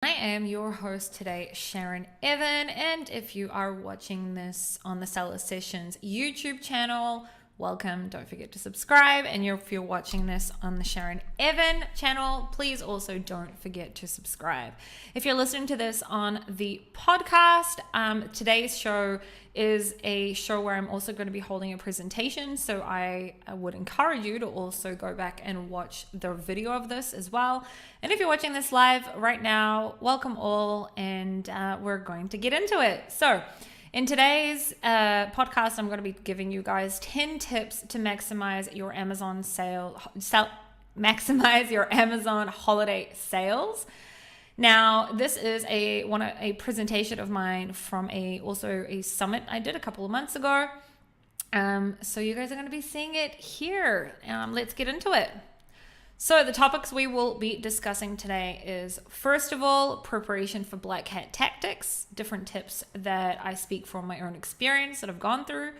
I am your host today, Sharon Evan, and if you are watching this on the Seller Sessions YouTube channel, welcome. Don't forget to subscribe. And if you're watching this on the Sharon Evan channel, please also don't forget to subscribe. If you're listening to this on the podcast, today's show is a show where I'm also going to be holding a presentation. So I would encourage you to also go back and watch the video of this as well. And if you're watching this live right now, welcome all, and we're going to get into it. So in today's podcast, I'm going to be giving you guys 10 tips to maximize your Amazon maximize your Amazon holiday sales. Now, this is a presentation of mine from also a summit I did a couple of months ago. So you guys are going to be seeing it here. Let's get into it. So the topics we will be discussing today is, first of all, preparation for black hat tactics, different tips that I speak from my own experience that I've gone through.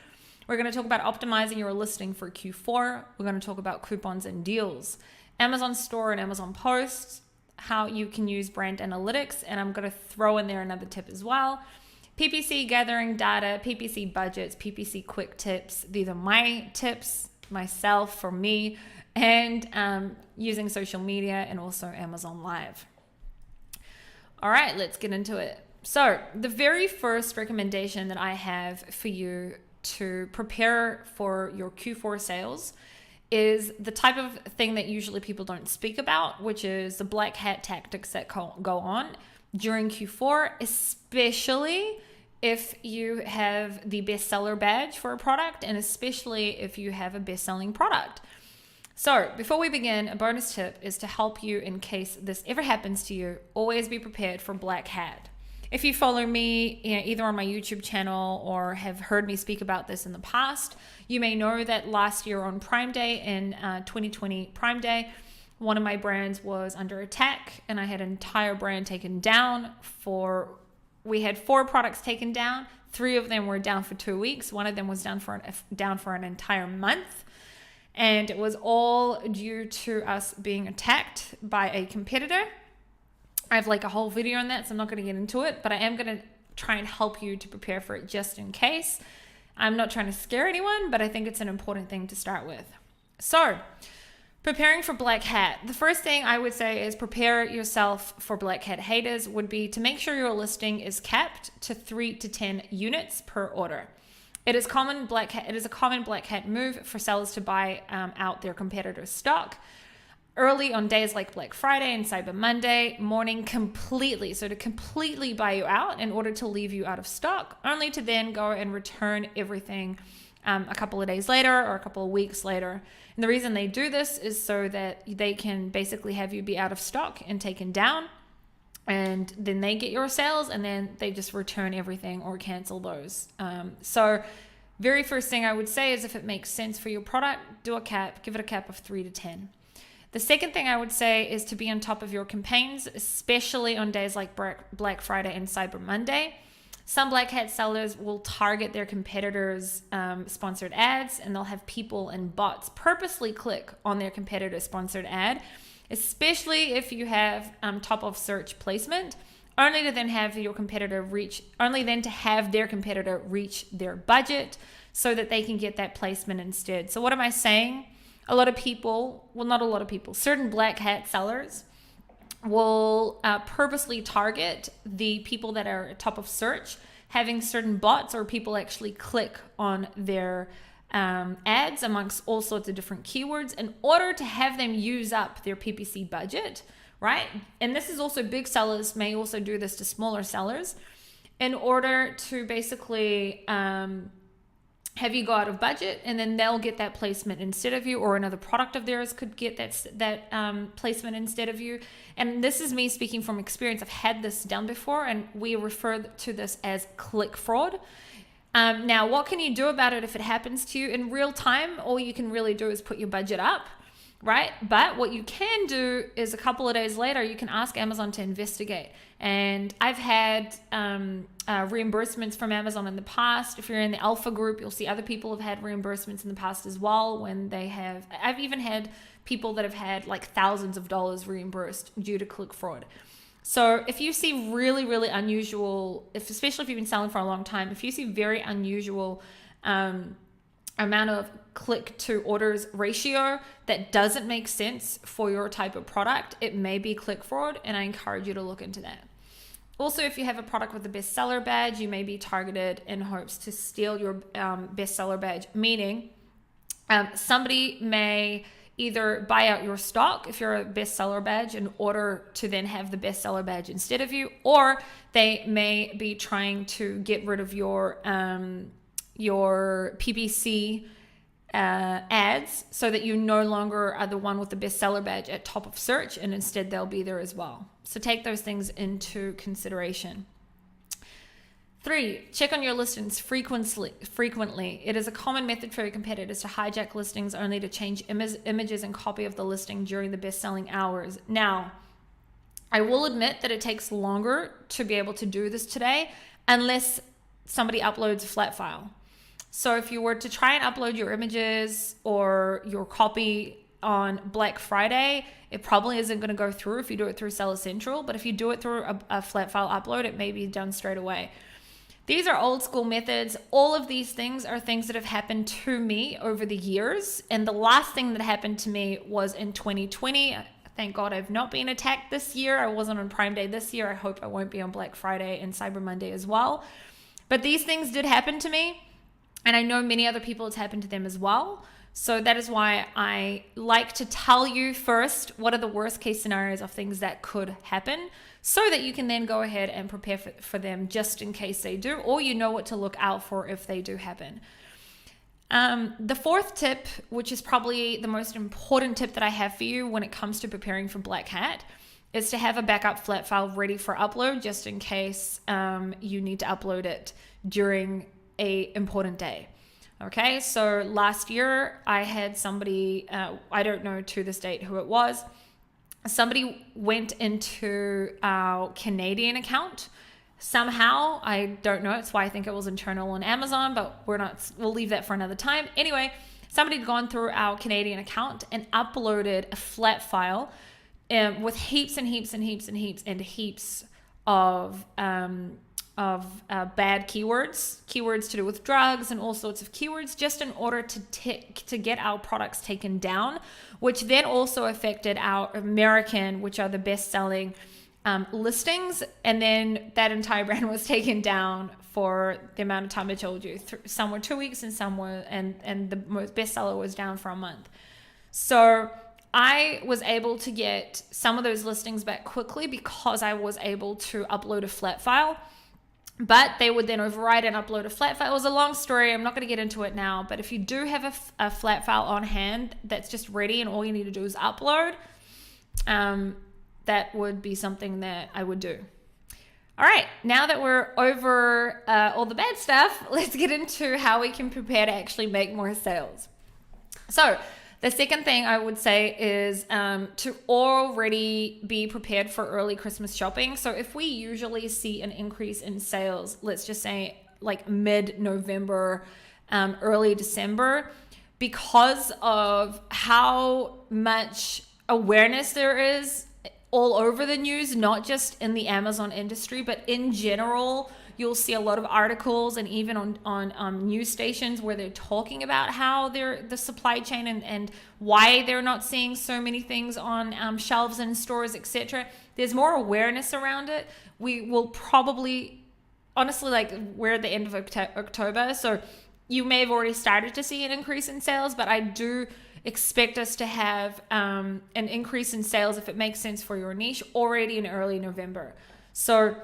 We're going to talk about optimizing your listing for Q4. We're going to talk about coupons and deals, Amazon Store and Amazon Posts, how you can use brand analytics, and I'm going to throw in there another tip as well. PPC gathering data, PPC budgets, PPC quick tips. These are my tips, myself, for me, and using social media and also Amazon Live. All right, let's get into it. So the very first recommendation that I have for you to prepare for your Q4 sales is the type of thing that usually people don't speak about, which is the black hat tactics that go on during Q4, especially if you have the bestseller badge for a product, and especially if you have a best-selling product. So before we begin, a bonus tip is to help you in case this ever happens to you. Always be prepared for black hat. If you follow me, either on my YouTube channel or have heard me speak about this in the past, you may know that last year on Prime Day, in 2020 Prime Day, one of my brands was under attack, and I had an entire brand taken down. We had 4 products taken down. 3 of them were down for 2 weeks. One of them was down for an entire month. And it was all due to us being attacked by a competitor. I have a whole video on that, so I'm not going to get into it, but I am going to try and help you to prepare for it just in case. I'm not trying to scare anyone, but I think it's an important thing to start with. So, preparing for black hat. The first thing I would say is prepare yourself for black hat haters would be to make sure your listing is capped to 3 to 10 units per order. It is a common black hat move for sellers to buy out their competitors' stock early on days like Black Friday and Cyber Monday morning completely. So to completely buy you out in order to leave you out of stock, only to then go and return everything a couple of days later or a couple of weeks later. And the reason they do this is so that they can basically have you be out of stock and taken down, and then they get your sales, and then they just return everything or cancel those. So very first thing I would say is, if it makes sense for your product, do a cap, give it a cap of 3 to 10. The second thing I would say is to be on top of your campaigns, especially on days like Black Friday and Cyber Monday. Some black hat sellers will target their competitors' sponsored ads, and they'll have people and bots purposely click on their competitor sponsored ad, especially if you have top of search placement, only to then have their competitor reach their budget so that they can get that placement instead. So what am I saying? Certain black hat sellers will purposely target the people that are top of search, having certain bots or people actually click on their ads amongst all sorts of different keywords in order to have them use up their PPC budget, right? And this is also, big sellers may also do this to smaller sellers in order to basically have you go out of budget, and then they'll get that placement instead of you, or another product of theirs could get that placement instead of you. And this is me speaking from experience. I've had this done before, and we refer to this as click fraud. Now, what can you do about it if it happens to you in real time? All you can really do is put your budget up, right? But what you can do is a couple of days later, you can ask Amazon to investigate. And I've had reimbursements from Amazon in the past. If you're in the alpha group, you'll see other people have had reimbursements in the past as well. I've even had people that have had like thousands of dollars reimbursed due to click fraud. So if you see really, really unusual, especially if you've been selling for a long time, if you see very unusual amount of click to orders ratio that doesn't make sense for your type of product, it may be click fraud, and I encourage you to look into that. Also, if you have a product with a bestseller badge, you may be targeted in hopes to steal your bestseller badge, meaning somebody may either buy out your stock if you're a bestseller badge in order to then have the bestseller badge instead of you, or they may be trying to get rid of your PPC ads so that you no longer are the one with the bestseller badge at top of search, and instead they'll be there as well. So take those things into consideration. 3, check on your listings frequently. It is a common method for your competitors to hijack listings only to change images and copy of the listing during the best-selling hours. Now, I will admit that it takes longer to be able to do this today unless somebody uploads a flat file. So if you were to try and upload your images or your copy on Black Friday, it probably isn't going to go through if you do it through Seller Central. But if you do it through a flat file upload, it may be done straight away. These are old school methods. All of these things are things that have happened to me over the years. And the last thing that happened to me was in 2020. Thank God I've not been attacked this year. I wasn't on Prime Day this year. I hope I won't be on Black Friday and Cyber Monday as well. But these things did happen to me. And I know many other people it's happened to them as well. So that is why I like to tell you first what are the worst case scenarios of things that could happen, so that you can then go ahead and prepare for them just in case they do, or you know what to look out for if they do happen. The 4th tip, which is probably the most important tip that I have for you when it comes to preparing for Black Hat, is to have a backup flat file ready for upload just in case you need to upload it during a important day. Okay, so last year I had somebody, I don't know to this date who it was, somebody went into our Canadian account somehow. I don't know, it's why I think it was internal on Amazon, but we'll leave that for another time. Anyway, somebody had gone through our Canadian account and uploaded a flat file with heaps and heaps and heaps and heaps and heaps of bad keywords to do with drugs and all sorts of keywords, just in order to get our products taken down, which then also affected our American, which are the best-selling listings. And then that entire brand was taken down for the amount of time I told you. Some were 2 weeks and some were, and the most bestseller was down for a month. So I was able to get some of those listings back quickly because I was able to upload a flat file. But they would then override and upload a flat file. It was a long story. I'm not going to get into it now. But if you do have a flat file on hand that's just ready and all you need to do is upload, that would be something that I would do. All right, now that we're over all the bad stuff, let's get into how we can prepare to actually make more sales. So the second thing I would say is to already be prepared for early Christmas shopping. So if we usually see an increase in sales, let's just say like mid-November, early December, because of how much awareness there is all over the news, not just in the Amazon industry, but in general. You'll see a lot of articles and even on news stations where they're talking about how the supply chain and why they're not seeing so many things on shelves in stores, etc. There's more awareness around it. We will probably, honestly, like we're at the end of October, so you may have already started to see an increase in sales, but I do expect us to have an increase in sales, if it makes sense for your niche, already in early November. So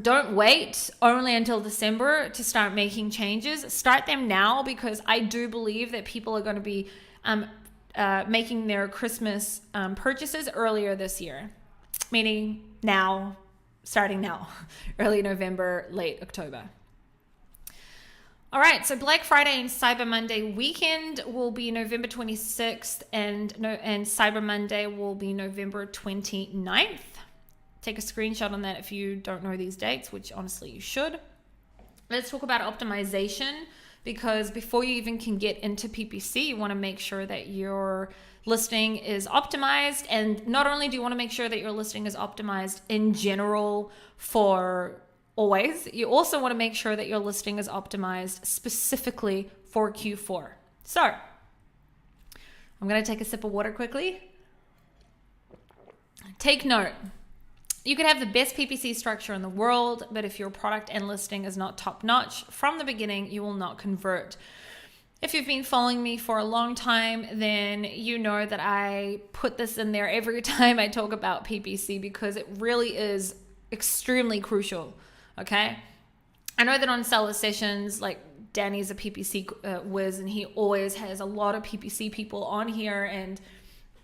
don't wait only until December to start making changes. Start them now, because I do believe that people are going to be making their Christmas purchases earlier this year, meaning now, starting now, early November, late October. All right, so Black Friday and Cyber Monday weekend will be November 26th, and Cyber Monday will be November 29th. Take a screenshot on that if you don't know these dates, which honestly you should. Let's talk about optimization, because before you even can get into PPC, you want to make sure that your listing is optimized. And not only do you want to make sure that your listing is optimized in general for always, you also want to make sure that your listing is optimized specifically for Q4. So I'm going to take a sip of water quickly. Take note. You could have the best PPC structure in the world, but if your product and listing is not top notch from the beginning, you will not convert. If you've been following me for a long time, then you know that I put this in there every time I talk about PPC because it really is extremely crucial. Okay. I know that on seller sessions, like Danny's a PPC whiz, and he always has a lot of PPC people on here. And,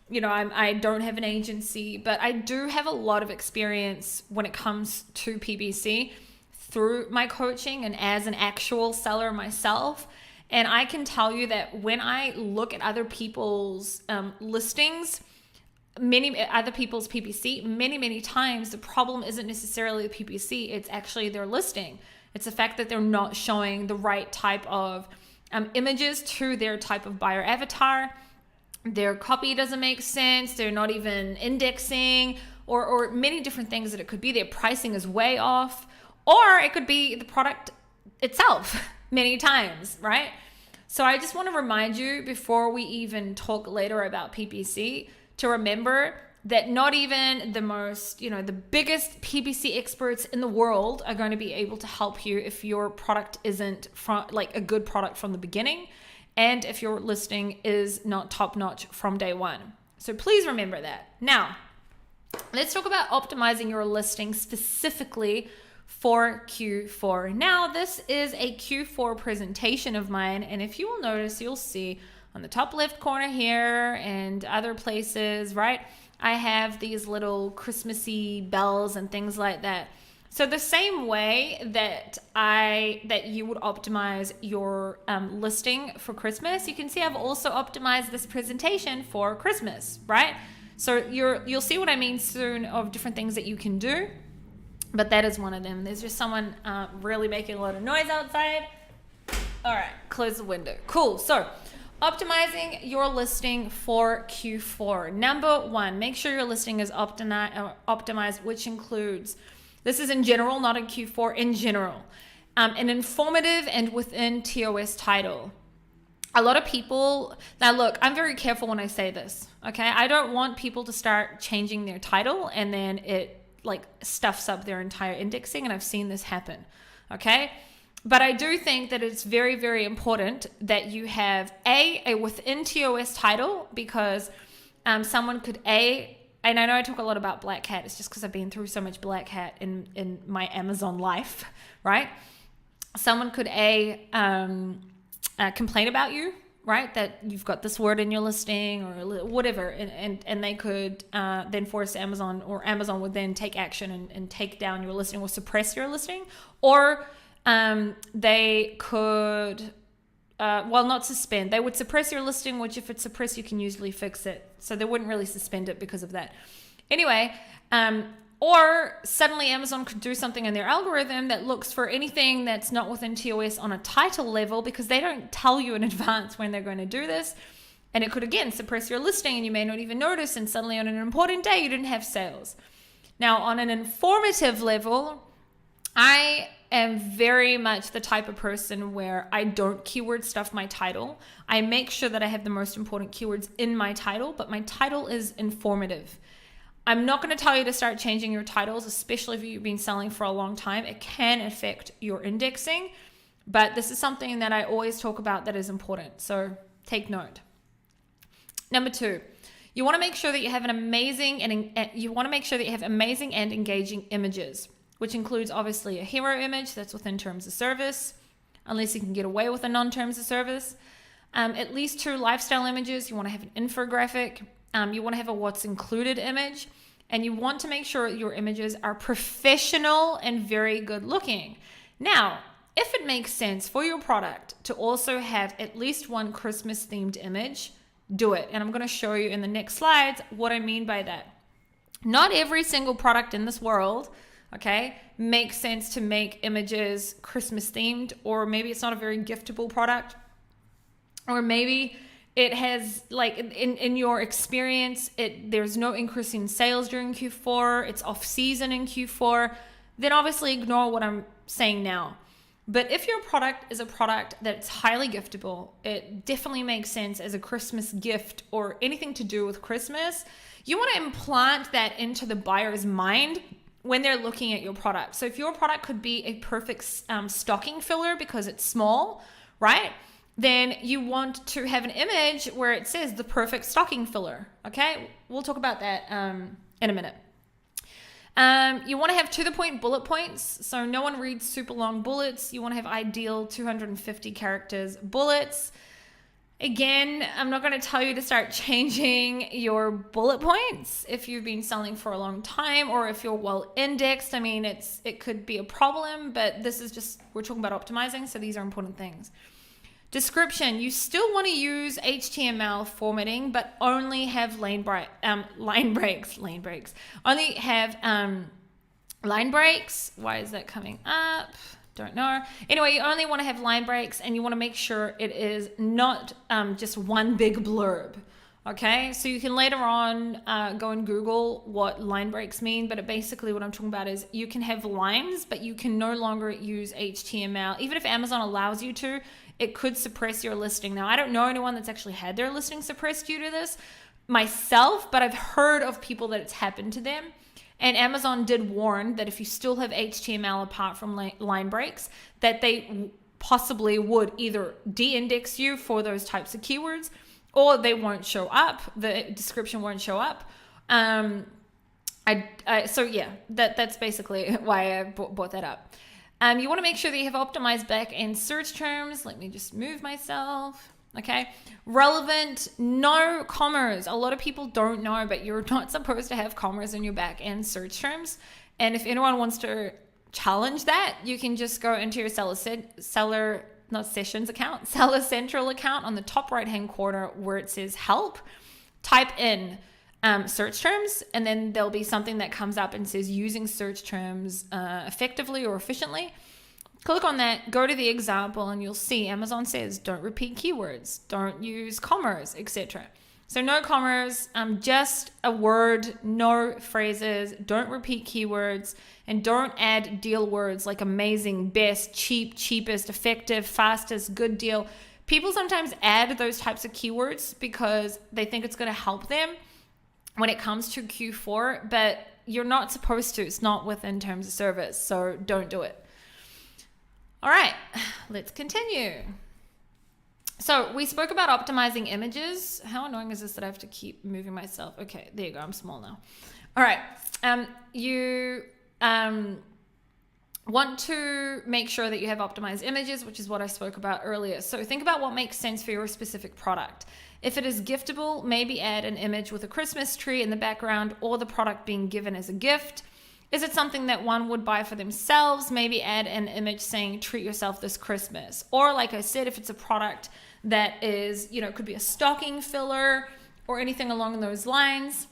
you know, I don't have an agency, but I do have a lot of experience when it comes to PPC through my coaching and as an actual seller myself. And I can tell you that when I look at other people's listings, many other people's PPC, many times the problem isn't necessarily the PPC, it's actually their listing. It's the fact that they're not showing the right type of images to their type of buyer avatar. Their copy doesn't make sense. They're not even indexing, or many different things that it could be. Their pricing is way off, or it could be the product itself many times, right? So I just want to remind you before we even talk later about PPC to remember that not even the most, the biggest PPC experts in the world are going to be able to help you if your product isn't a good product from the beginning, and if your listing is not top notch from day one. So please remember that. Now, let's talk about optimizing your listing specifically for Q4. Now, this is a Q4 presentation of mine, and if you will notice, you'll see on the top left corner here and other places, right? I have these little Christmassy bells and things like that. So the same way that you would optimize your listing for Christmas, you can see I've also optimized this presentation for Christmas, right? So you'll see what I mean soon of different things that you can do, but that is one of them. There's just someone really making a lot of noise outside. All right, close the window. Cool. So optimizing your listing for Q4. Number one, make sure your listing is optimized, which includes, this is in general, not in Q4, in general, an informative and within TOS title. A lot of people, now look, I'm very careful when I say this, okay? I don't want people to start changing their title and then it stuffs up their entire indexing, and I've seen this happen, okay? But I do think that it's very, very important that you have a within TOS title, because someone could and I know I talk a lot about Black Hat, it's just because I've been through so much Black Hat in my Amazon life, right? Someone could complain about you, right? That you've got this word in your listing or whatever, and they could then force Amazon, or Amazon would then take action and take down your listing or suppress your listing, or they could, not suspend. They would suppress your listing, which if it's suppressed, you can usually fix it. So they wouldn't really suspend it because of that. Anyway, or suddenly Amazon could do something in their algorithm that looks for anything that's not within TOS on a title level, because they don't tell you in advance when they're going to do this. And it could, again, suppress your listing, and you may not even notice, and suddenly on an important day, you didn't have sales. Now, on an informative level, I am very much the type of person where I don't keyword stuff my title. I make sure that I have the most important keywords in my title, but my title is informative. I'm not going to tell you to start changing your titles, especially if you've been selling for a long time. It can affect your indexing, but this is something that I always talk about that is important. So take note. Number two, you want to make sure that you have amazing and engaging images, which includes obviously a hero image that's within terms of service, unless you can get away with a non-terms of service. At least 2 lifestyle images. You want to have an infographic. You want to have a what's included image, and you want to make sure your images are professional and very good looking. Now, if it makes sense for your product to also have at least 1 Christmas themed image, do it. And I'm going to show you in the next slides what I mean by that. Not every single product in this world, Okay, makes sense to make images Christmas themed, or maybe it's not a very giftable product, or maybe it has, like, in your experience, there's no increase in sales during Q4, it's off season in Q4, then obviously ignore what I'm saying now. But if your product is a product that's highly giftable, it definitely makes sense as a Christmas gift or anything to do with Christmas. You want to implant that into the buyer's mind when they're looking at your product. So if your product could be a perfect stocking filler because it's small, right? Then you want to have an image where it says the perfect stocking filler. Okay, we'll talk about that in a minute. You want to have to the point bullet points. So no one reads super long bullets. You want to have ideal 250 characters bullets. Again, I'm not going to tell you to start changing your bullet points if you've been selling for a long time or if you're well indexed. I mean, it could be a problem, but this is just, we're talking about optimizing, so these are important things. Description, you still want to use HTML formatting, but only have line breaks. Only have line breaks. Why is that coming up? Don't know. Anyway, you only want to have line breaks, and you want to make sure it is not just one big blurb. Okay, so you can later on go and Google what line breaks mean, but basically what I'm talking about is you can have lines, but you can no longer use HTML. Even if Amazon allows you to, it could suppress your listing. Now, I don't know anyone that's actually had their listing suppressed due to this myself, but I've heard of people that it's happened to them. And Amazon did warn that if you still have HTML apart from line breaks, that they possibly would either de-index you for those types of keywords, or they won't show up. The description won't show up. So yeah, that's basically why I brought that up. You want to make sure that you have optimized back-end search terms. Let me just move myself. Okay. Relevant, no commas. A lot of people don't know, but you're not supposed to have commas in your back-end search terms. And if anyone wants to challenge that, you can just go into your Seller Central account on the top right-hand corner where it says help. Type in search terms, and then there'll be something that comes up and says using search terms effectively or efficiently. Click on that, go to the example, and you'll see Amazon says don't repeat keywords, don't use commas, etc. So no commas, just a word, no phrases, don't repeat keywords, and don't add deal words like amazing, best, cheap, cheapest, effective, fastest, good deal. People sometimes add those types of keywords because they think it's going to help them when it comes to Q4, but you're not supposed to. It's not within terms of service, so don't do it. All right, let's continue. So we spoke about optimizing images. How annoying is this that I have to keep moving myself? Okay, there you go. I'm small now. All right. You want to make sure that you have optimized images, which is what I spoke about earlier. So think about what makes sense for your specific product. If it is giftable, maybe add an image with a Christmas tree in the background or the product being given as a gift. Is it something that one would buy for themselves? Maybe add an image saying, treat yourself this Christmas. Or like I said, if it's a product that is, it could be a stocking filler or anything along those lines,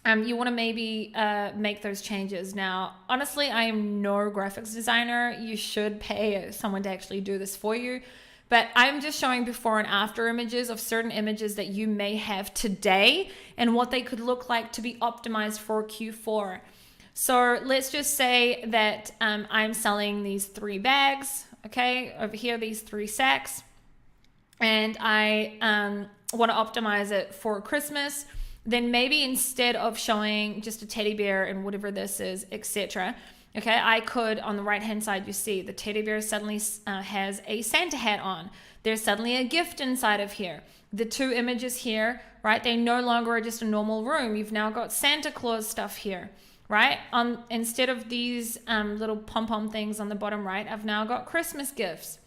you want to maybe make those changes. Now, honestly, I am no graphics designer. You should pay someone to actually do this for you. But I'm just showing before and after images of certain images that you may have today and what they could look like to be optimized for Q4. So let's just say that I'm selling these 3 bags, okay, over here, these 3 sacks, and I want to optimize it for Christmas. Then maybe instead of showing just a teddy bear and whatever this is, etc., okay, I could, on the right-hand side, you see the teddy bear suddenly has a Santa hat on. There's suddenly a gift inside of here. The 2 images here, right, they no longer are just a normal room. You've now got Santa Claus stuff here. Right? Instead of these little pom-pom things on the bottom right, I've now got Christmas gifts.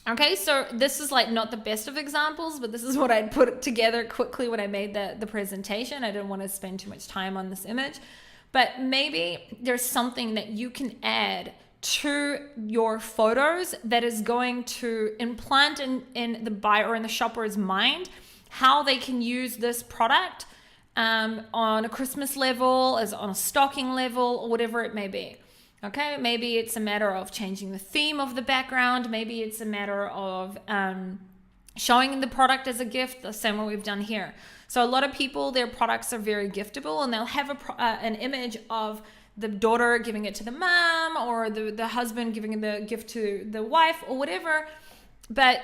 Okay, so this is like not the best of examples, but this is what I'd put together quickly when I made the presentation. I didn't want to spend too much time on this image. But maybe there's something that you can add to your photos that is going to implant in the buyer or in the shopper's mind how they can use this product on a Christmas level, as on a stocking level, or whatever it may be. Okay, maybe it's a matter of changing the theme of the background. Maybe it's a matter of showing the product as a gift, the same way we've done here. So a lot of people, their products are very giftable, and they'll have an image of the daughter giving it to the mom, or the husband giving the gift to the wife, or whatever. But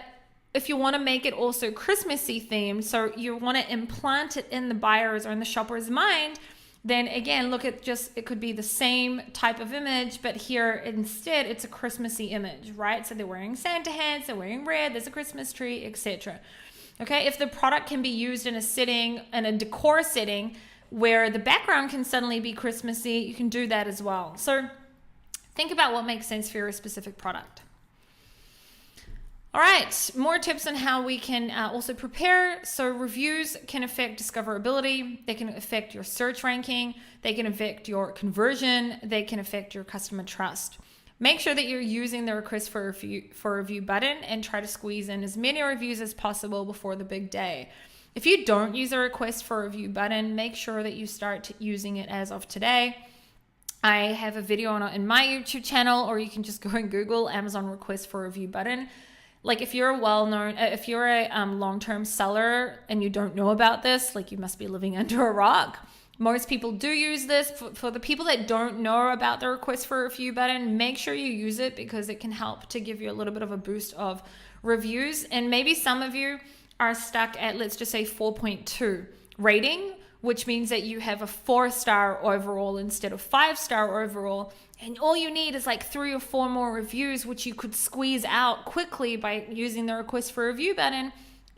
if you want to make it also Christmassy themed, so you want to implant it in the buyer's or in the shopper's mind, then again, look at it could be the same type of image, but here instead it's a Christmassy image, right? So they're wearing Santa hats, they're wearing red, there's a Christmas tree, etc. Okay, if the product can be used in a setting, in a decor setting, where the background can suddenly be Christmassy, you can do that as well. So think about what makes sense for your specific product. All right, more tips on how we can also prepare. So reviews can affect discoverability. They can affect your search ranking. They can affect your conversion. They can affect your customer trust. Make sure that you're using the request for review button and try to squeeze in as many reviews as possible before the big day. If you don't use a request for review button, make sure that you start using it as of today. I have a video on it in my YouTube channel, or you can just go and Google Amazon request for review button. Like if you're if you're a long-term seller and you don't know about this, like you must be living under a rock. Most people do use this. For the people that don't know about the request for review button, make sure you use it, because it can help to give you a little bit of a boost of reviews. And maybe some of you are stuck at, let's just say 4.2 rating, which means that you have a 4-star overall instead of 5-star overall. And all you need is like 3 or 4 more reviews, which you could squeeze out quickly by using the request for review button.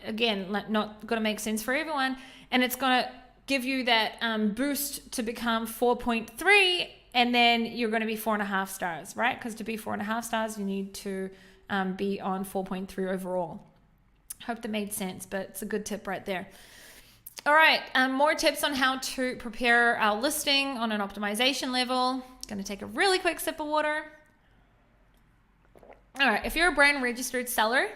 Again, not going to make sense for everyone. And it's going to give you that boost to become 4.3, and then you're going to be 4.5 stars, right? Because to be 4.5 stars, you need to be on 4.3 overall. Hope that made sense, but it's a good tip right there. All right, more tips on how to prepare our listing on an optimization level. Going to take a really quick sip of water. All right, if you're a brand registered seller,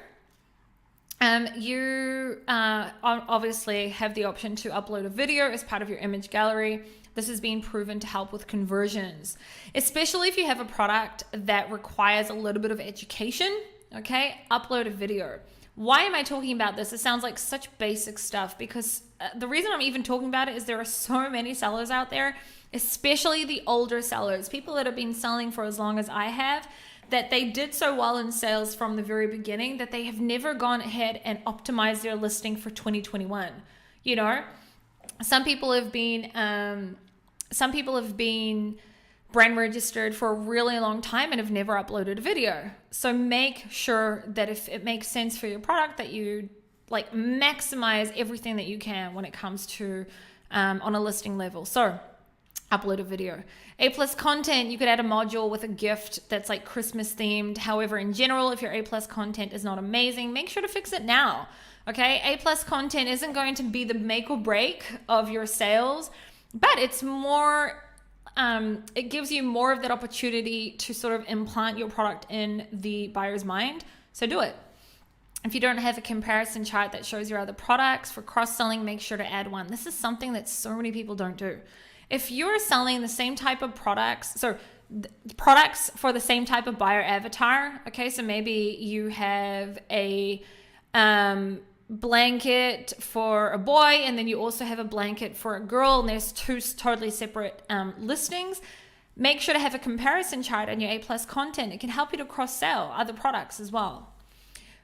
you obviously have the option to upload a video as part of your image gallery. This has been proven to help with conversions, especially if you have a product that requires a little bit of education. Okay, upload a video. Why am I talking about this? It sounds like such basic stuff, because the reason I'm even talking about it is there are so many sellers out there, especially the older sellers, people that have been selling for as long as I have, that they did so well in sales from the very beginning that they have never gone ahead and optimized their listing for 2021. You know, some people have been brand registered for a really long time and have never uploaded a video. So make sure that if it makes sense for your product, that you like maximize everything that you can when it comes to on a listing level. So upload a video. A+ content, you could add a module with a gift that's like Christmas themed. However, in general, if your A+ content is not amazing, make sure to fix it now. Okay, A+ content isn't going to be the make or break of your sales, but it's more, it gives you more of that opportunity to sort of implant your product in the buyer's mind. So do it. If you don't have a comparison chart that shows your other products for cross-selling, make sure to add one. This is something that so many people don't do. If you're selling the same type of products, so products for the same type of buyer avatar, okay, so maybe you have a blanket for a boy, and then you also have a blanket for a girl, and there's 2 totally separate listings. Make sure to have a comparison chart on your A+ content. It can help you to cross-sell other products as well.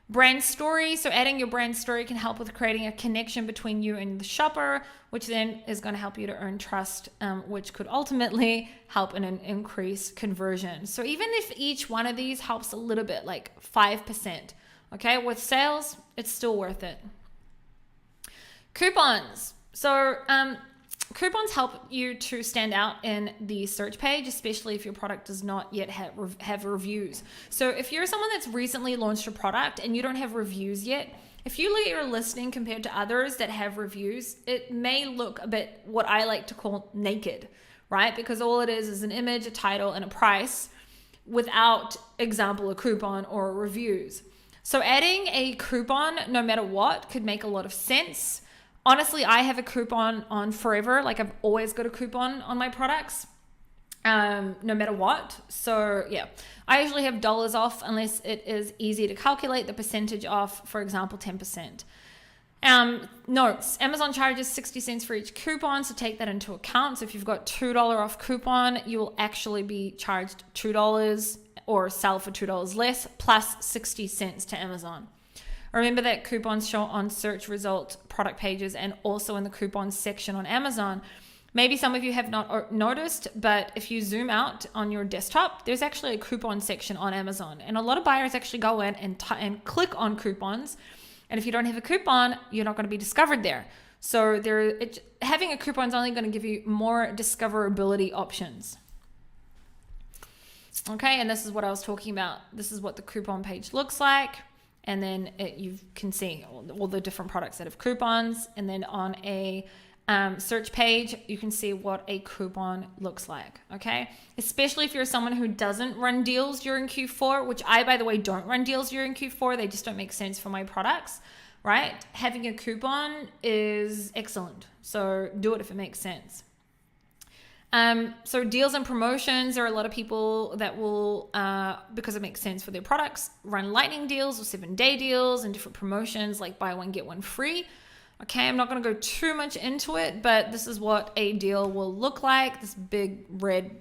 Brand story, so adding your brand story can help with creating a connection between you and the shopper, which then is going to help you to earn trust, which could ultimately help in an increased conversion. So even if each one of these helps a little bit, like 5%, okay, with sales, it's still worth it. Coupons. So coupons help you to stand out in the search page, especially if your product does not yet have reviews. So if you're someone that's recently launched a product and you don't have reviews yet, if you look at your listing compared to others that have reviews, it may look a bit what I like to call naked, right? Because all it is an image, a title, and a price without example, a coupon or reviews. So adding a coupon, no matter what, could make a lot of sense. Honestly, I have a coupon on forever. Like I've always got a coupon on my products. no matter what. So yeah, I usually have dollars off unless it is easy to calculate the percentage off, for example, 10%. Notes, Amazon charges 60 cents for each coupon, so take that into account. So if you've got $2 off coupon, you will actually be charged $2 or sell for $2 less plus 60 cents to Amazon. Remember that coupons show on search result product pages and also in the coupons section on Amazon. Maybe some of you have not noticed, but if you zoom out on your desktop, there's actually a coupon section on Amazon. And a lot of buyers actually go in and click on coupons. And if you don't have a coupon, you're not going to be discovered there. So having a coupon is only going to give you more discoverability options. Okay, and this is what I was talking about. This is what the coupon page looks like. And then you can see all the different products that have coupons. And then on a search page, you can see what a coupon looks like. Okay, especially if you're someone who doesn't run deals during Q4, which I, by the way, don't run deals during Q4. They just don't make sense for my products, right? Having a coupon is excellent. So do it if it makes sense. So deals and promotions, there are a lot of people that will, because it makes sense for their products, run lightning deals or 7-day deals and different promotions like buy one, get one free. Okay, I'm not going to go too much into it, but this is what a deal will look like. This big red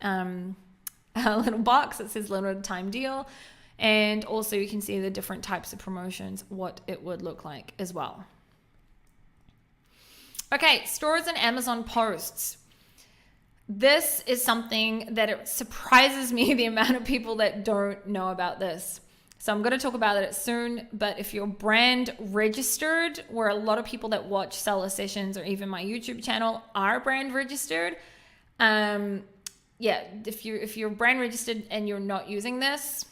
little box that says limited time deal. And also you can see the different types of promotions, what it would look like as well. Okay, stores and Amazon posts. This is something that it surprises me the amount of people that don't know about this. So I'm going to talk about it soon, but if you're brand registered, where a lot of people that watch seller sessions or even my YouTube channel are brand registered, yeah, if you're brand registered and you're not using this,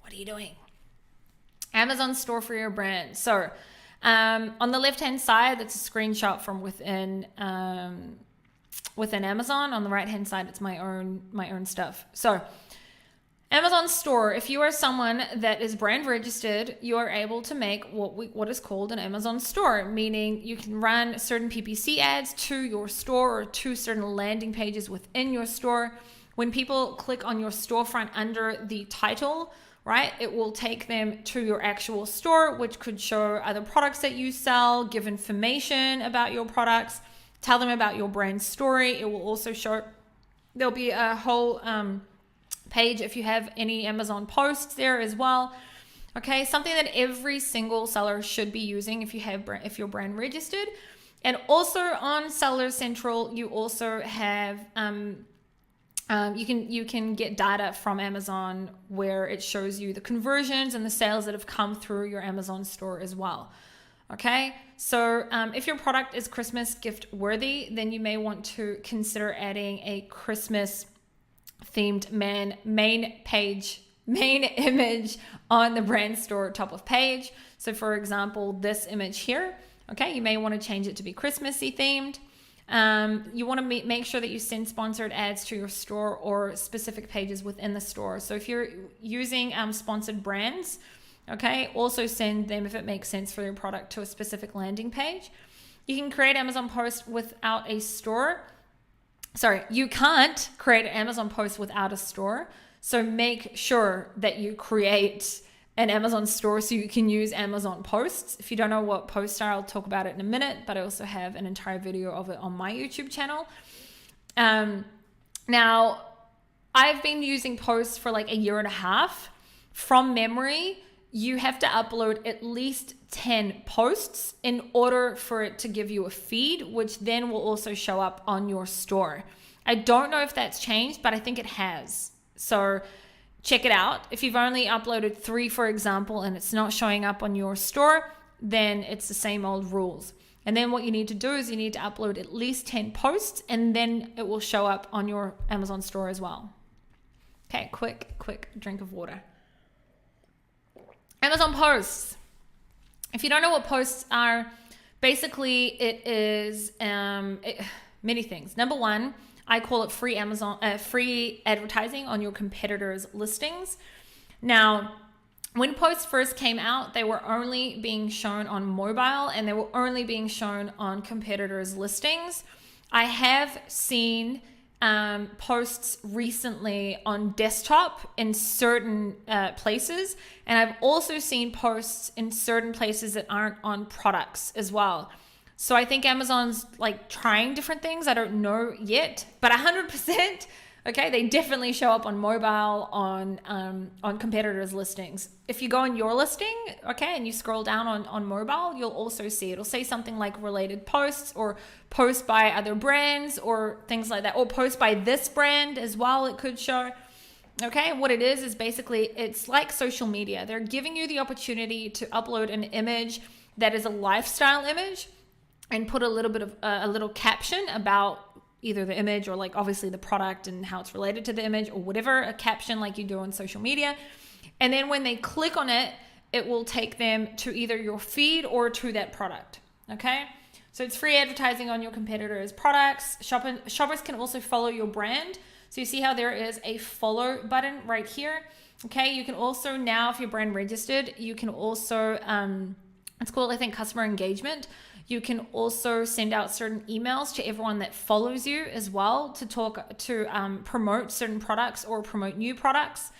what are you doing? Amazon store for your brand. So on the left-hand side, that's a screenshot from within Amazon. On the right-hand side, it's my own stuff. So Amazon store, if you are someone that is brand registered, you are able to make what is called an Amazon store, meaning you can run certain PPC ads to your store or to certain landing pages within your store. When people click on your storefront under the title, right, it will take them to your actual store, which could show other products that you sell, give information about your products, tell them about your brand story. It will also show, there'll be a whole page if you have any Amazon posts there as well. Okay, something that every single seller should be using if you're brand registered. And also on Seller Central, you also have you can get data from Amazon where it shows you the conversions and the sales that have come through your Amazon store as well. Okay, so if your product is Christmas gift worthy, then you may want to consider adding a Christmas themed main image on the brand store top of page. So for example, this image here, okay, you may want to change it to be Christmassy themed. You want to make sure that you send sponsored ads to your store or specific pages within the store. So if you're using sponsored brands, okay, also send them, if it makes sense for your product, to a specific landing page. You can create Amazon posts without a store. Sorry, you can't create an Amazon post without a store. So make sure that you create an Amazon store so you can use Amazon posts. If you don't know what posts are, I'll talk about it in a minute, but I also have an entire video of it on my YouTube channel. Now, I've been using posts for like a year and a half. From memory, you have to upload at least 10 posts in order for it to give you a feed, which then will also show up on your store. I don't know if that's changed, but I think it has. So check it out. If you've only uploaded 3, for example, and it's not showing up on your store, then it's the same old rules. And then what you need to do is you need to upload at least 10 posts, and then it will show up on your Amazon store as well. Okay, quick drink of water. Amazon posts. If you don't know what posts are, basically it is many things. Number one, I call it free advertising on your competitors' listings. Now, when posts first came out, they were only being shown on mobile and they were only being shown on competitors' listings. I have seen posts recently on desktop in certain places, and I've also seen posts in certain places that aren't on products as well. So I think Amazon's like trying different things. I don't know yet, but 100%, okay, they definitely show up on mobile, on competitors' listings. If you go on your listing, okay, and you scroll down on mobile, you'll also see it'll say something like related posts, or post by other brands, or things like that, or post by this brand as well. It could show. Okay, what it is basically, it's like social media. They're giving you the opportunity to upload an image that is a lifestyle image, and put a little bit of a little caption about either the image, or like obviously the product and how it's related to the image, or whatever, a caption like you do on social media. And then when they click on it, it will take them to either your feed or to that product. Okay, so it's free advertising on your competitors' products. Shoppers can also follow your brand. So you see how there is a follow button right here. Okay, you can also now, if you're brand registered, you can also it's called, I think, customer engagement. You can also send out certain emails to everyone that follows you as well, to promote certain products or promote new products.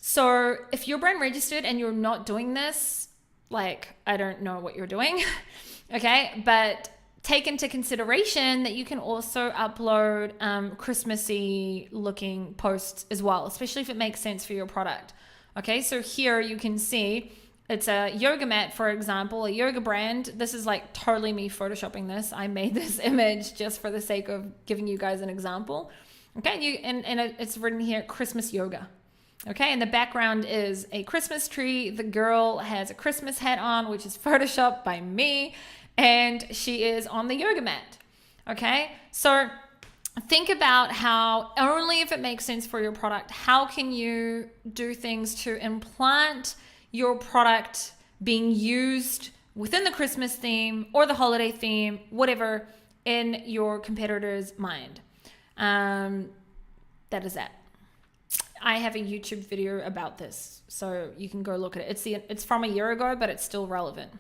So if you're brand registered and you're not doing this, like, I don't know what you're doing, okay? But take into consideration that you can also upload Christmassy looking posts as well, especially if it makes sense for your product. Okay, so here you can see it's a yoga mat, for example, a yoga brand. This is like totally me photoshopping this. I made this image just for the sake of giving you guys an example. Okay, and it's written here, Christmas yoga. Okay, and the background is a Christmas tree. The girl has a Christmas hat on, which is photoshopped by me, and she is on the yoga mat. Okay, so think about how, only if it makes sense for your product, how can you do things to implant your product being used within the Christmas theme or the holiday theme, whatever, in your competitor's mind. That is that. I have a YouTube video about this, so you can go look at it. It's from a year ago, but it's still relevant.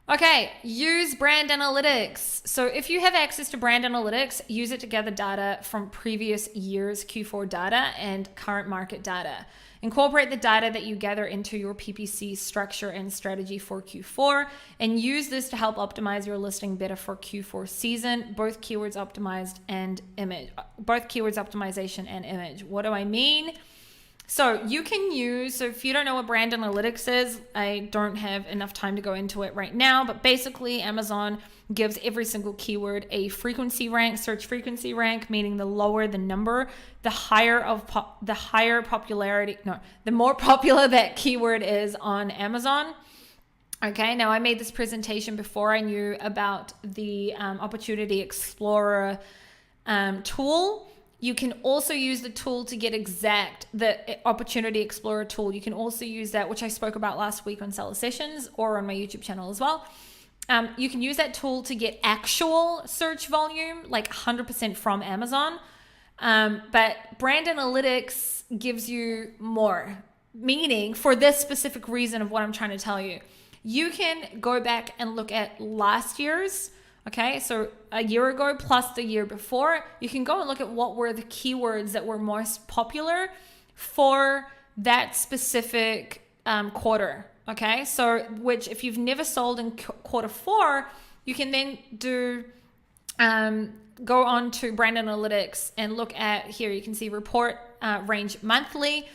Okay, use brand analytics. So if you have access to brand analytics, use it to gather data from previous year's Q4 data and current market data. Incorporate the data that you gather into your PPC structure and strategy for Q4, and use this to help optimize your listing better for Q4 season, both keywords optimized and image, both keywords optimization and image. What do I mean? So you can use, so if you don't know what brand analytics is, I don't have enough time to go into it right now, but basically Amazon gives every single keyword a frequency rank, search frequency rank, meaning the lower the number, the more popular that keyword is on Amazon. Okay, now I made this presentation before I knew about the Opportunity Explorer tool. You can also use the tool to get the Opportunity Explorer tool. You can also use that, which I spoke about last week on Seller Sessions or on my YouTube channel as well. You can use that tool to get actual search volume, like 100% from Amazon. But brand analytics gives you more, meaning for this specific reason of what I'm trying to tell you. You can go back and look at last year's, okay, so a year ago plus the year before, you can go and look at what were the keywords that were most popular for that specific quarter, okay? So, which if you've never sold in quarter 4, you can then do, go on to brand analytics and look at, here you can see report range monthly,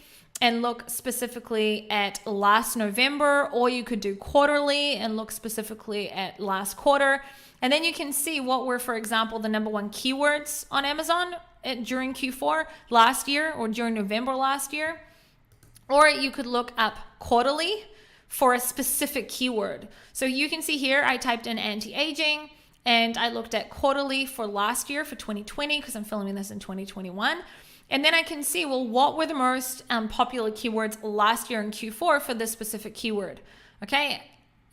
and look specifically at last November, or you could do quarterly and look specifically at last quarter. And then you can see what were, for example, the #1 keywords on Amazon during Q4 last year or during November last year. Or you could look up quarterly for a specific keyword. So you can see here, I typed in anti-aging and I looked at quarterly for last year, for 2020, because I'm filming this in 2021. And then I can see, well, what were the most popular keywords last year in Q4 for this specific keyword? Okay,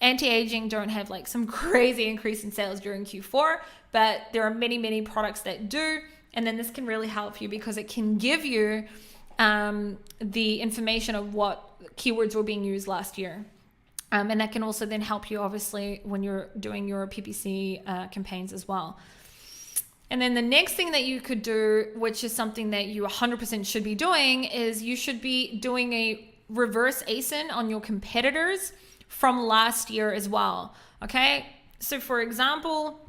anti-aging don't have like some crazy increase in sales during Q4, but there are many, many products that do. And then this can really help you because it can give you the information of what keywords were being used last year. And that can also then help you, obviously, when you're doing your PPC campaigns as well. And then the next thing that you could do, which is something that you 100% should be doing, is you should be doing a reverse ASIN on your competitors from last year as well. Okay. So for example,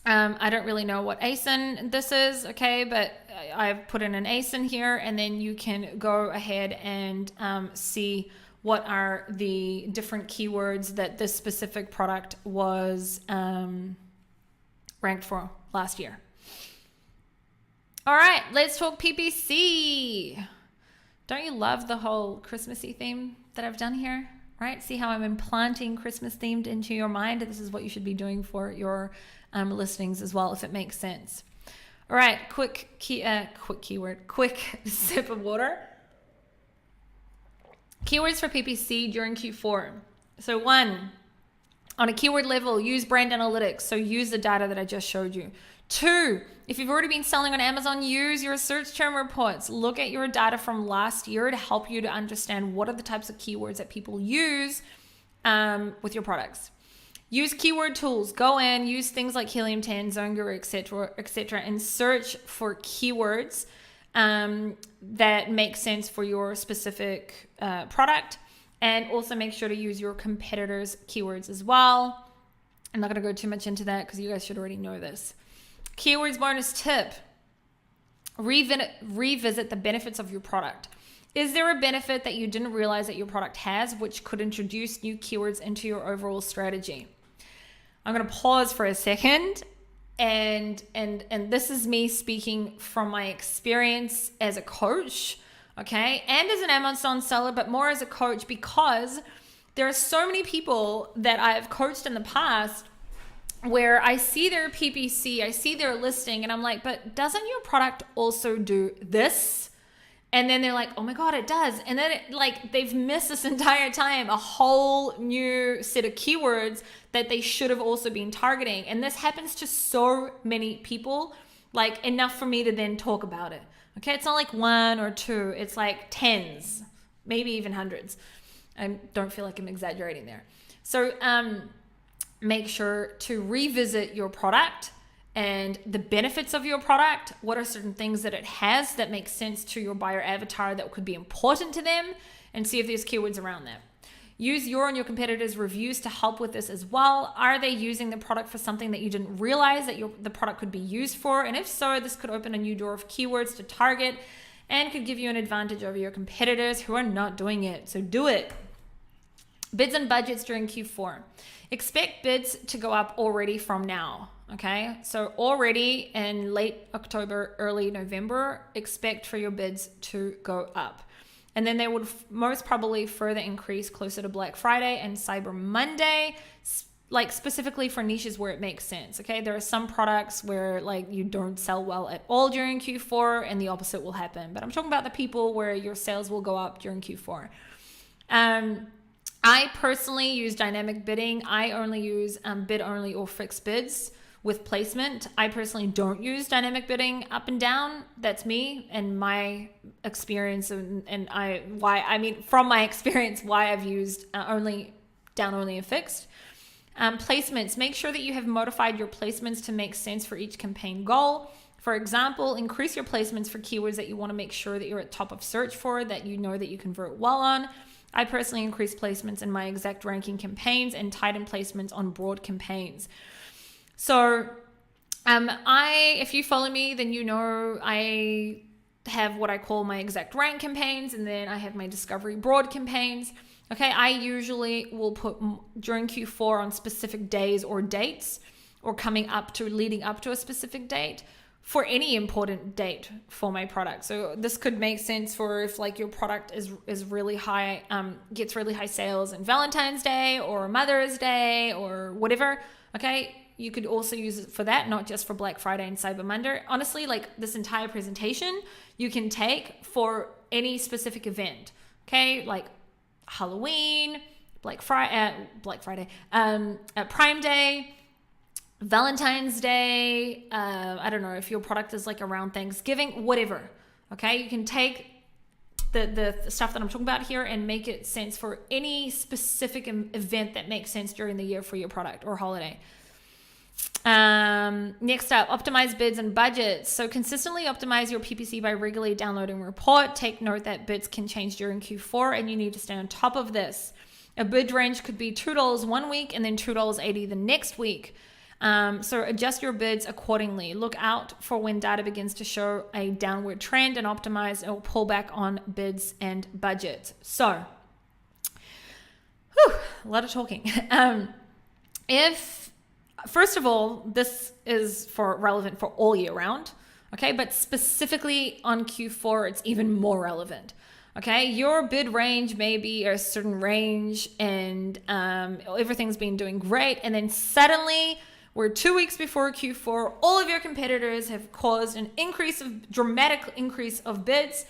I don't really know what ASIN this is. Okay. But I've put in an ASIN here, and then you can go ahead and see what are the different keywords that this specific product was ranked for last year. All right, let's talk PPC. Don't you love the whole Christmassy theme that I've done here, right? See how I'm implanting Christmas themed into your mind? This is what you should be doing for your listings as well, if it makes sense. All right, quick sip of water. Keywords for PPC during Q4. So 1, on a keyword level, use brand analytics. So use the data that I just showed you. 2, if you've already been selling on Amazon, use your search term reports. Look at your data from last year to help you to understand what are the types of keywords that people use with your products. Use keyword tools. Go in, use things like Helium 10, Zone Guru, etc., and search for keywords that make sense for your specific product. And also make sure to use your competitors' keywords as well. I'm not going to go too much into that because you guys should already know this. Keywords bonus tip. Revisit the benefits of your product. Is there a benefit that you didn't realize that your product has, which could introduce new keywords into your overall strategy? I'm going to pause for a second. And this is me speaking from my experience as a coach, okay, and as an Amazon seller, but more as a coach, because there are so many people that I've coached in the past where I see their PPC, I see their listing, and I'm like, but doesn't your product also do this? And then they're like, oh my God, it does. And then they've missed this entire time a whole new set of keywords that they should have also been targeting. And this happens to so many people, like enough for me to then talk about it. Okay, it's not like 1 or 2, it's like tens, maybe even hundreds. I don't feel like I'm exaggerating there. So make sure to revisit your product and the benefits of your product. What are certain things that it has that make sense to your buyer avatar that could be important to them, and see if there's keywords around that. Use your and your competitors' reviews to help with this as well. Are they using the product for something that you didn't realize that the product could be used for? And if so, this could open a new door of keywords to target and could give you an advantage over your competitors who are not doing it. So do it. Bids and budgets during Q4. Expect bids to go up already from now. Okay, so already in late October, early November, expect for your bids to go up. And then they would most probably further increase closer to Black Friday and Cyber Monday, like specifically for niches where it makes sense. Okay, there are some products where like you don't sell well at all during Q4 and the opposite will happen. But I'm talking about the people where your sales will go up during Q4. I personally use dynamic bidding. I only use bid only or fixed bids with placement. I personally don't use dynamic bidding up and down. That's me and my experience, from my experience, why I've used only down only and fixed. Placements, make sure that you have modified your placements to make sense for each campaign goal. For example, increase your placements for keywords that you want to make sure that you're at top of search for, that you know that you convert well on. I personally increase placements in my exact ranking campaigns and tighten placements on broad campaigns. So if you follow me, then you know I have what I call my exact rank campaigns, and then I have my discovery broad campaigns. Okay, I usually will put during Q4 on specific days or dates, or leading up to a specific date for any important date for my product. So this could make sense for if like your product is really high, gets really high sales on Valentine's Day or Mother's Day or whatever. Okay, you could also use it for that, not just for Black Friday and Cyber Monday. Honestly, like this entire presentation, you can take for any specific event. Okay, like Halloween, Black Friday, Prime Day, Valentine's Day. I don't know if your product is like around Thanksgiving, whatever. Okay, you can take the stuff that I'm talking about here and make it sense for any specific event that makes sense during the year for your product or holiday. Next up, optimize bids and budgets. So consistently optimize your PPC by regularly downloading a report. Take note that bids can change during Q4 and you need to stay on top of this. A bid range could be $2 one week and then $2.80 the next week. So adjust your bids accordingly. Look out for when data begins to show a downward trend and optimize or pull back on bids and budgets. So, a lot of talking. First of all, this is relevant for all year round, okay? But specifically on Q4, it's even more relevant, okay? Your bid range may be a certain range and everything's been doing great. And then suddenly we're 2 weeks before Q4, all of your competitors have caused an dramatic increase of bids,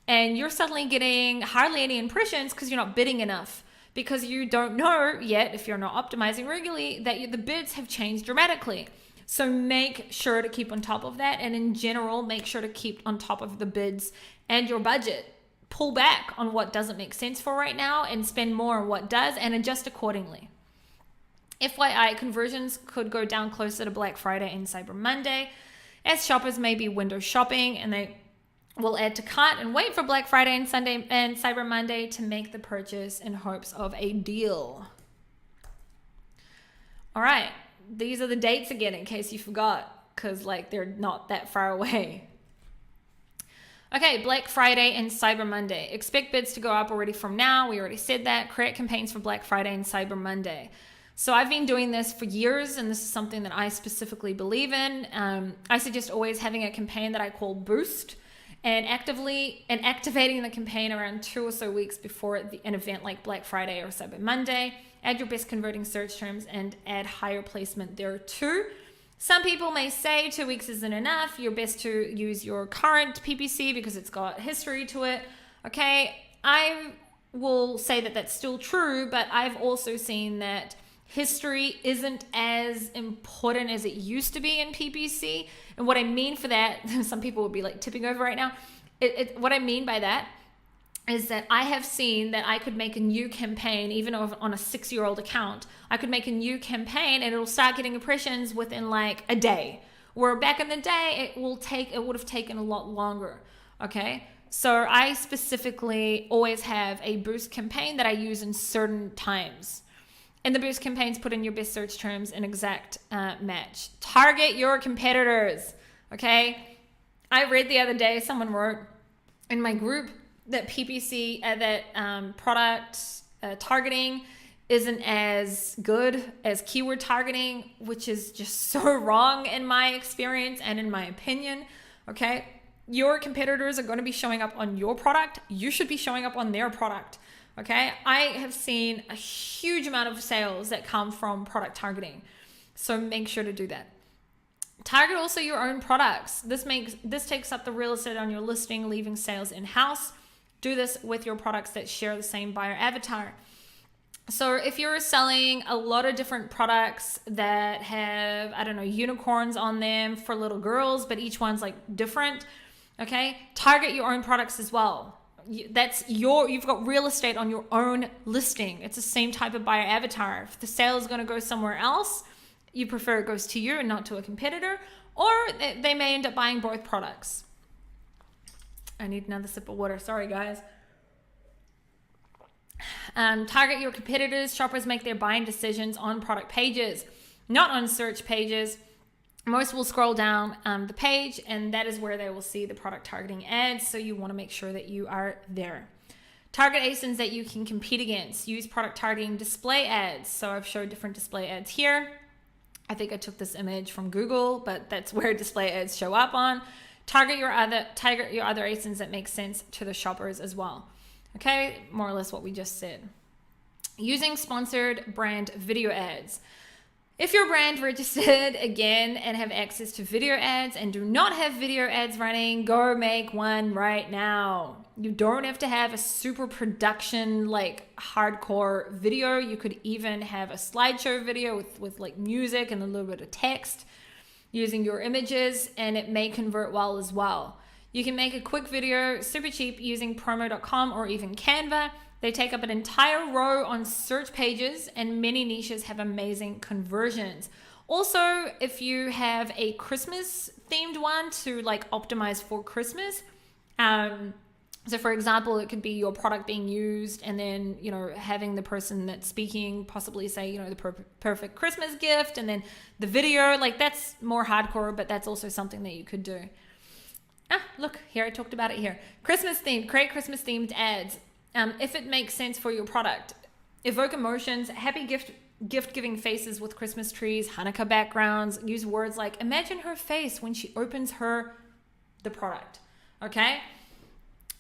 and you're suddenly getting hardly any impressions because you're not bidding enough. Because you don't know yet, if you're not optimizing regularly, that the bids have changed dramatically. So make sure to keep on top of that. And in general, make sure to keep on top of the bids and your budget. Pull back on what doesn't make sense for right now and spend more on what does and adjust accordingly. FYI, conversions could go down closer to Black Friday and Cyber Monday, as shoppers may be window shopping and they will add to cart and wait for Black Friday and Sunday and Cyber Monday to make the purchase in hopes of a deal. All right, these are the dates again in case you forgot, because they're not that far away. Okay, Black Friday and Cyber Monday. Expect bids to go up already from now. We already said that. Create campaigns for Black Friday and Cyber Monday. So I've been doing this for years, and this is something that I specifically believe in. I suggest always having a campaign that I call Boost, and activating the campaign around 2 or so weeks before an event like Black Friday or Cyber Monday. Add your best converting search terms and add higher placement there too. Some people may say 2 weeks isn't enough. You're best to use your current PPC because it's got history to it. Okay, I will say that that's still true, but I've also seen that history isn't as important as it used to be in PPC. And what I mean for that, some people would be tipping over right now. What I mean by that is that I have seen that I could make a new campaign, even on a 6-year-old account. I could make a new campaign and it'll start getting impressions within a day. Where back in the day, it would have taken a lot longer. Okay. So I specifically always have a boost campaign that I use in certain times. And the boost campaigns put in your best search terms and exact match. Target your competitors, okay? I read the other day, someone wrote in my group that PPC, product targeting isn't as good as keyword targeting, which is just so wrong in my experience and in my opinion, okay? Your competitors are going to be showing up on your product. You should be showing up on their product. Okay, I have seen a huge amount of sales that come from product targeting. So make sure to do that. Target also your own products. This takes up the real estate on your listing, leaving sales in-house. Do this with your products that share the same buyer avatar. So if you're selling a lot of different products that have, unicorns on them for little girls, but each one's different, okay, target your own products as well. You've got real estate on your own listing. It's the same type of buyer avatar. If the sale is going to go somewhere else, you prefer it goes to you and not to a competitor, or they may end up buying both products. I need another sip of water. Sorry, guys. Target your competitors. Shoppers make their buying decisions on product pages, not on search pages. Most will scroll down the page, and that is where they will see the product targeting ads. So you want to make sure that you are there. Target ASINs that you can compete against. Use product targeting display ads. So I've showed different display ads here. I think I took this image from Google, but that's where display ads show up on. Target your other ASINs that make sense to the shoppers as well. Okay, more or less what we just said. Using sponsored brand video ads. If you're brand registered again and have access to video ads and do not have video ads running, go make one right now. You don't have to have a super production hardcore video. You could even have a slideshow video with music and a little bit of text using your images, and it may convert well as well. You can make a quick video super cheap using promo.com or even Canva. They take up an entire row on search pages, and many niches have amazing conversions. Also, if you have a Christmas themed one to like optimize for Christmas, so for example, it could be your product being used and then, you know, having the person that's speaking possibly say, you know, the perfect Christmas gift, and then the video, like that's more hardcore, but that's also something that you could do. Look, here I talked about it here. Christmas themed, create Christmas themed ads. If it makes sense for your product. Evoke emotions, happy gift giving faces with Christmas trees, Hanukkah backgrounds. Use words like imagine her face when she opens the product. Okay?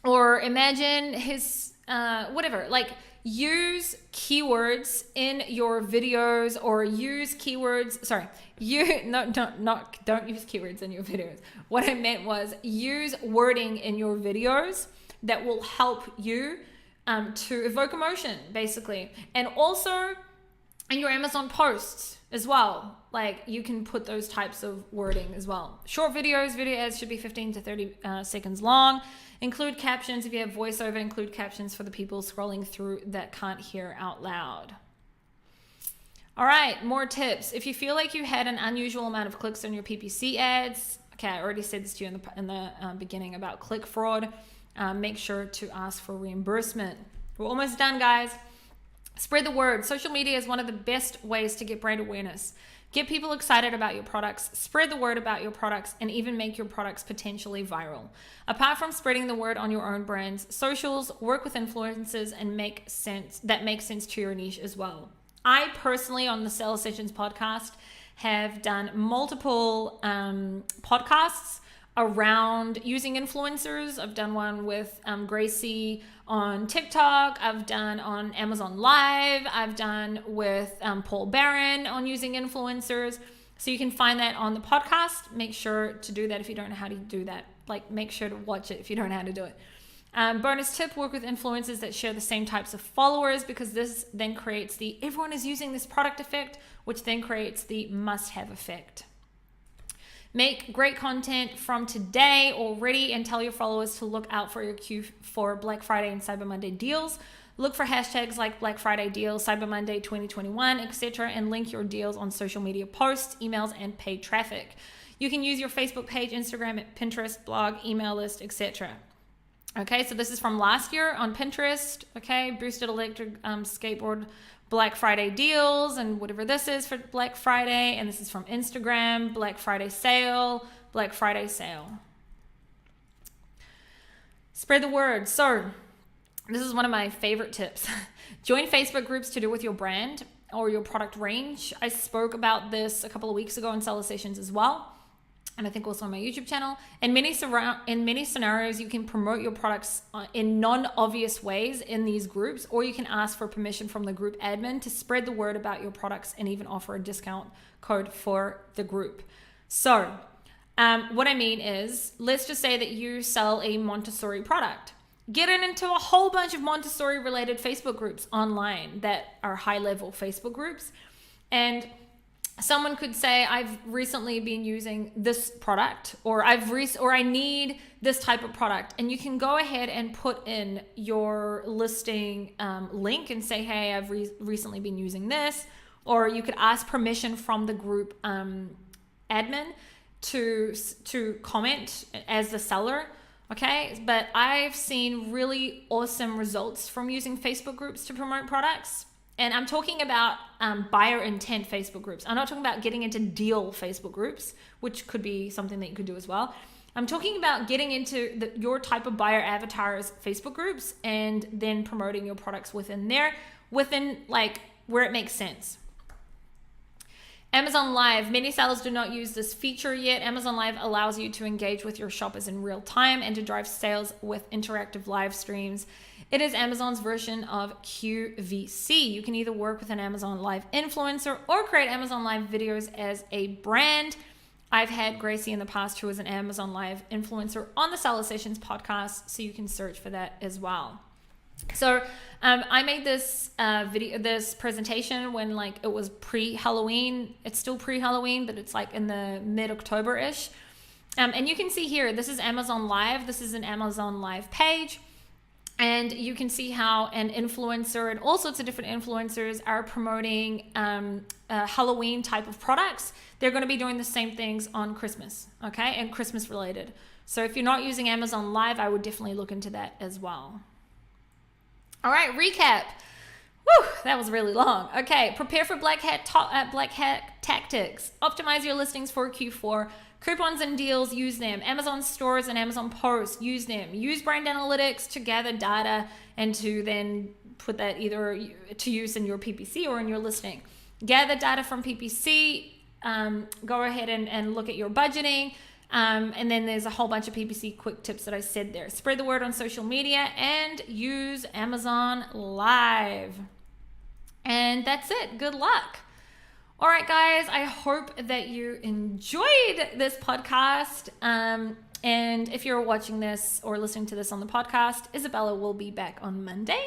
Or imagine his whatever. Like use keywords in your videos, or use keywords. Sorry, don't use keywords in your videos. What I meant was use wording in your videos that will help you to evoke emotion, basically. And also in your Amazon posts as well. Like you can put those types of wording as well. Short videos, video ads should be 15 to 30 seconds long. Include captions. If you have voiceover, include captions for the people scrolling through that can't hear out loud. All right, more tips. If you feel like you had an unusual amount of clicks on your PPC ads, okay, I already said this to you in the beginning about click fraud. Make sure to ask for reimbursement. We're almost done, guys. Spread the word. Social media is one of the best ways to get brand awareness. Get people excited about your products, spread the word about your products, and even make your products potentially viral. Apart from spreading the word on your own brands, socials, work with influencers and make sense to your niche as well. I personally, on the Sales Sessions podcast, have done multiple podcasts around using influencers. I've done one with 𝗩𝗏𝗀𝗄𝗧 on TikTok. I've done on Amazon Live. I've done with Paul Barron on using influencers. So you can find that on the podcast. Make sure to do that if you don't know how to do that. Like, make sure to watch it if you don't know how to do it. Bonus tip, work with influencers that share the same types of followers, because this then creates the everyone is using this product effect, which then creates the must-have effect. Make great content from today already and tell your followers to look out for your Q4 Black Friday and Cyber Monday deals. Look for hashtags like Black Friday deals, Cyber Monday 2021, etc., and link your deals on social media posts, emails, and paid traffic. You can use your Facebook page, Instagram, Pinterest, blog, email list, etc. Okay, so this is from last year on Pinterest. Okay, boosted electric skateboard Black Friday deals and whatever this is for Black Friday. And this is from Instagram, Black Friday sale, Black Friday sale. Spread the word. So this is one of my favorite tips. Join Facebook groups to do with your brand or your product range. I spoke about this a couple of weeks ago in Seller Sessions as well. And I think also on my YouTube channel. In many scenarios, you can promote your products in non-obvious ways in these groups, or you can ask for permission from the group admin to spread the word about your products and even offer a discount code for the group. So what I mean is, let's just say that you sell a Montessori product. Get into a whole bunch of Montessori related Facebook groups online that are high level Facebook groups. And someone could say, I've recently been using this product, or I need this type of product. And you can go ahead and put in your listing link and say, hey, I've recently been using this. Or you could ask permission from the group admin to comment as the seller. Okay, but I've seen really awesome results from using Facebook groups to promote products. And I'm talking about buyer intent Facebook groups. I'm not talking about getting into deal Facebook groups, which could be something that you could do as well. I'm talking about getting into your type of buyer avatars Facebook groups and then promoting your products within there, like where it makes sense. Amazon Live. Many sellers do not use this feature yet. Amazon Live allows you to engage with your shoppers in real time and to drive sales with interactive live streams. It is Amazon's version of QVC. You can either work with an Amazon Live influencer or create Amazon Live videos as a brand. I've had 𝗩𝗏𝗀𝗄𝗧 in the past who was an Amazon Live influencer on the Seller Sessions podcast, so you can search for that as well. So I made this this presentation when like it was pre-Halloween. It's still pre-Halloween, but it's like in the mid-October-ish. And you can see here, this is Amazon Live. This is an Amazon Live page. And you can see how an influencer and all sorts of different influencers are promoting Halloween type of products. They're going to be doing the same things on Christmas, okay, and Christmas related. So if you're not using Amazon Live, I would definitely look into that as well. All right, recap. Whew, that was really long. Okay, prepare for black hat tactics. Optimize your listings for Q4. Coupons and deals, use them. Amazon stores and Amazon posts, use them. Use brand analytics to gather data and to then put that either to use in your PPC or in your listing. Gather data from PPC. Go ahead and look at your budgeting. And then there's a whole bunch of PPC quick tips that I said there. Spread the word on social media and use Amazon Live. And that's it. Good luck. All right, guys, I hope that you enjoyed this podcast. And if you're watching this or listening to this on the podcast, Isabella will be back on Monday.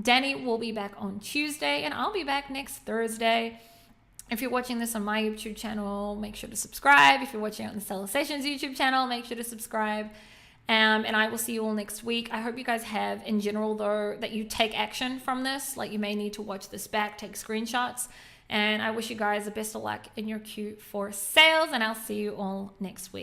Danny will be back on Tuesday, and I'll be back next Thursday. If you're watching this on my YouTube channel, make sure to subscribe. If you're watching it on the Stellar Sessions YouTube channel, make sure to subscribe. And I will see you all next week. I hope you guys have, in general, though, that you take action from this. Like, you may need to watch this back, take screenshots. And I wish you guys the best of luck in your Q4 sales, and I'll see you all next week.